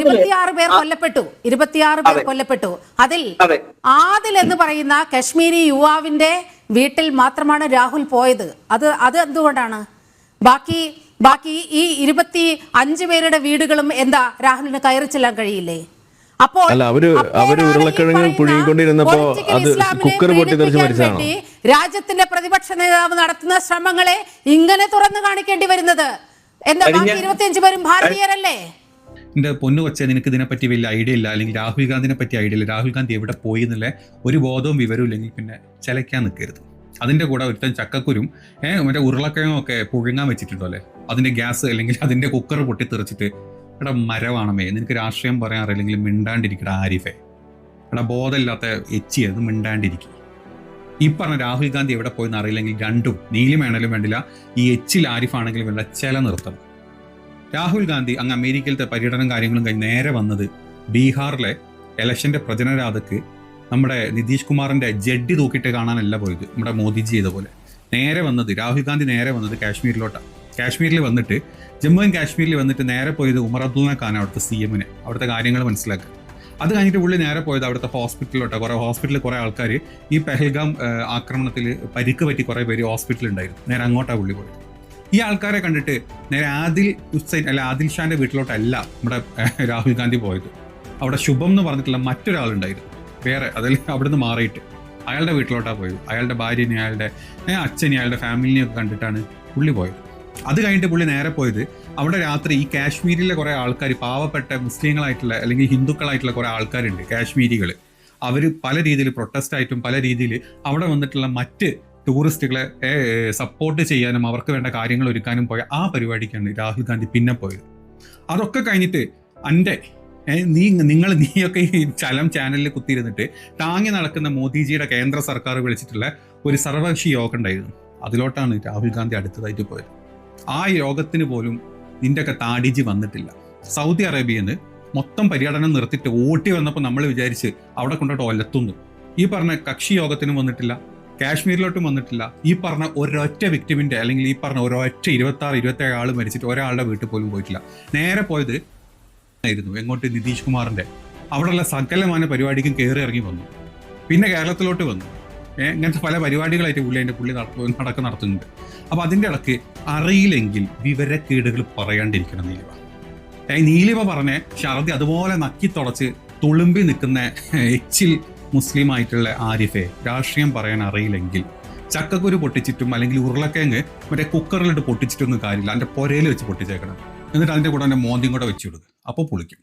26 പേർ കൊല്ലപ്പെട്ടു. 26 പേർ കൊല്ലപ്പെട്ടു. ആദിൽ എന്ന് പറയുന്ന കശ്മീരി യുവാവിന്റെ വീട്ടിൽ മാത്രമാണ് രാഹുൽ പോയത്. അത് എന്തുകൊണ്ടാണ്? ബാക്കി ഈ 25 പേരുടെ വീടുകളും എന്താ രാഹുലിന് കയറി ചെല്ലാൻ കഴിയില്ലേ? അപ്പോൾ അവര് ഉരുളക്കിഴങ്ങ് പുഴുങ്ങിക്കൊണ്ടിരുന്നപ്പോ അത് കുക്കർ പൊട്ടിത്തെറിച്ച് മരിച്ചതാണോ? രാജ്യത്തിന്റെ പ്രതിപക്ഷ നേതാവ് നടത്തുന്ന ശ്രമങ്ങളെ ഇങ്ങനെ തുറന്നു കാണിക്കേണ്ടി വരുന്നത് എന്താ? ബാക്കി 25 പേരും ഭാരതീയരല്ലേ? എൻ്റെ പൊന്നു കൊച്ചെ, നിനക്ക് ഇതിനെപ്പറ്റി വലിയ ഐഡിയ ഇല്ല, അല്ലെങ്കിൽ രാഹുൽ ഗാന്ധിനെ പറ്റി ഐഡിയ ഇല്ല. രാഹുൽ ഗാന്ധി എവിടെ പോയി എന്നുള്ള ഒരു ബോധവും വിവരവും ഇല്ലെങ്കിൽ പിന്നെ ചിലയ്ക്കാൻ നിൽക്കരുത്. അതിൻ്റെ കൂടെ ഒരുത്തൻ ചക്കക്കുരും മറ്റേ ഉരുളക്കിഴങ്ങും ഒക്കെ പുഴുങ്ങാൻ വെച്ചിട്ടുണ്ടോ അല്ലേ, അതിൻ്റെ ഗ്യാസ് അല്ലെങ്കിൽ അതിൻ്റെ കുക്കർ പൊട്ടിത്തെറിച്ചിട്ട് ഇവിടെ മരവാണമേ, നിനക്ക് രാഷ്ട്രീയം പറയാൻ അറിയില്ലെങ്കിൽ മിണ്ടാണ്ടിരിക്കട ആരിഫേ. ഇവിടെ ബോധമില്ലാത്ത അത് മിണ്ടാണ്ടിരിക്കും. ഈ പറഞ്ഞ രാഹുൽ ഗാന്ധി എവിടെ പോയെന്ന് അറിയില്ലെങ്കിൽ രണ്ടും നീലിമേണലും വേണ്ടില്ല, ഈ ആരിഫാണെങ്കിലും വേണ്ട ചില നിർത്തണം. രാഹുൽ ഗാന്ധി അങ്ങ് അമേരിക്കയിലത്തെ പര്യടനം കാര്യങ്ങളും കഴിഞ്ഞ് നേരെ വന്നത് ബീഹാറിലെ ഇലക്ഷൻ്റെ പ്രചരണരാധക്ക് നമ്മുടെ നിതീഷ് കുമാറിൻ്റെ ജഡ്ഡി തൂക്കിയിട്ട് കാണാനല്ല പോയത്, നമ്മുടെ മോദിജി ചെയ്ത പോലെ. രാഹുൽ ഗാന്ധി നേരെ വന്നത് കാശ്മീരിലോട്ടാണ്. കാശ്മീരിൽ വന്നിട്ട് ജമ്മു ആൻഡ് കാശ്മീരിൽ വന്നിട്ട് നേരെ പോയത് ഉമർ അബ്ദുള്ള ഖാൻ, അവിടുത്തെ CM, അവിടുത്തെ കാര്യങ്ങൾ മനസ്സിലാക്കുക. അത് കഴിഞ്ഞിട്ട് പുള്ളി നേരെ പോയത് അവിടുത്തെ ഹോസ്പിറ്റലിലോട്ടാണ്. ഹോസ്പിറ്റലിൽ കുറേ ആൾക്കാർ ഈ പെഹൽഗാം ആക്രമണത്തിൽ പരിക്ക് പറ്റി കുറേ പേര് ഹോസ്പിറ്റലുണ്ടായിരുന്നു. നേരെ അങ്ങോട്ടാണ് പുള്ളി പോയത്. ഈ ആൾക്കാരെ കണ്ടിട്ട് നേരെ ആദിൽ ഷാന്റെ വീട്ടിലോട്ടല്ല നമ്മുടെ രാഹുൽ ഗാന്ധി പോയത്. അവിടെ ശുഭം എന്ന് പറഞ്ഞിട്ടുള്ള മറ്റൊരാളുണ്ടായിരുന്നു വേറെ, അതിൽ അവിടുന്ന് മാറിയിട്ട് അയാളുടെ വീട്ടിലോട്ടാണ് പോയത്. അയാളുടെ ഭാര്യനെ, അയാളുടെ അച്ഛനെ, അയാളുടെ ഫാമിലിനെ ഒക്കെ കണ്ടിട്ടാണ് പുള്ളി പോയത്. അത് കഴിഞ്ഞിട്ട് പുള്ളി നേരെ പോയത് അവിടെ രാത്രി ഈ കാശ്മീരിലെ കുറേ ആൾക്കാർ, പാവപ്പെട്ട മുസ്ലിങ്ങളായിട്ടുള്ള അല്ലെങ്കിൽ ഹിന്ദുക്കളായിട്ടുള്ള കുറേ ആൾക്കാരുണ്ട് കാശ്മീരികൾ. അവർ പല രീതിയിൽ പ്രൊട്ടസ്റ്റ് ആയിട്ടും പല രീതിയിൽ അവിടെ വന്നിട്ടുള്ള മറ്റ് ടൂറിസ്റ്റുകളെ സപ്പോർട്ട് ചെയ്യാനും അവർക്ക് വേണ്ട കാര്യങ്ങൾ ഒരുക്കാനും പോയ ആ പരിപാടിക്കാണ് രാഹുൽ ഗാന്ധി പിന്നെ പോയത്. അതൊക്കെ കഴിഞ്ഞിട്ട് നീയൊക്കെ ഈ ചാനലിൽ കുത്തിയിരുന്നിട്ട് താങ്ങി നടക്കുന്ന മോദിജിയുടെ കേന്ദ്ര സർക്കാർ വിളിച്ചിട്ടുള്ള ഒരു സർവകക്ഷി യോഗം ഉണ്ടായിരുന്നു. അതിലോട്ടാണ് രാഹുൽ ഗാന്ധി അടുത്തതായിട്ട് പോയത്. ആ യോഗത്തിന് പോലും നിൻ്റെയൊക്കെ താടിജി വന്നിട്ടില്ല. സൗദി അറേബ്യയിൽ നിന്ന് മൊത്തം പര്യടനം നിർത്തിയിട്ട് ഓട്ടി വന്നപ്പോൾ നമ്മൾ വിചാരിച്ച് അവിടെ കൊണ്ടിട്ട് ഒലത്തുന്നു. ഈ പറഞ്ഞ കക്ഷി യോഗത്തിനും വന്നിട്ടില്ല, കാശ്മീരിലോട്ടും വന്നിട്ടില്ല. ഈ പറഞ്ഞ ഒരൊറ്റ വിക്ടിമിൻ്റെ അല്ലെങ്കിൽ ഈ പറഞ്ഞ ഒരൊറ്റ 26-27 ആൾ മരിച്ചിട്ട് ഒരാളുടെ വീട്ടിൽ പോലും പോയിട്ടില്ല. നേരെ പോയത് ആയിരുന്നു എങ്ങോട്ട്, നിതീഷ് കുമാറിൻ്റെ അവിടെയുള്ള സകലമായ പരിപാടിക്കും കയറി ഇറങ്ങി വന്നു. പിന്നെ കേരളത്തിലോട്ട് വന്നു. ഇങ്ങനത്തെ പല പരിപാടികളായിട്ട് പുള്ളി നടത്തുന്നുണ്ട്. അപ്പോൾ അതിൻ്റെ ഇടയ്ക്ക് അറിയില്ലെങ്കിൽ വിവരക്കേടുകൾ പറയാണ്ടിരിക്കണം നീലിമ പറഞ്ഞ ഷർദി അതുപോലെ നക്കി തുടച്ച് തുളുമ്പി നിൽക്കുന്ന മുസ്ലിം ആയിട്ടുള്ള ആരിഫെ രാഷ്ട്രീയം പറയാൻ അറിയില്ലെങ്കിൽ ചക്കക്കുരു പൊട്ടിച്ചിട്ടും അല്ലെങ്കിൽ ഉരുളക്കിഴങ്ങ് മറ്റേ കുക്കറിലിട്ട് പൊട്ടിച്ചിട്ടൊന്നും കാര്യമില്ല, അതിൻ്റെ പുരയിൽ വെച്ച് പൊട്ടിച്ചേക്കണം. എന്നിട്ട് അതിൻ്റെ കൂടെ മോന്തിയും കൂടെ വെച്ച് കൊടുക്കുക, അപ്പോൾ പൊളിക്കും.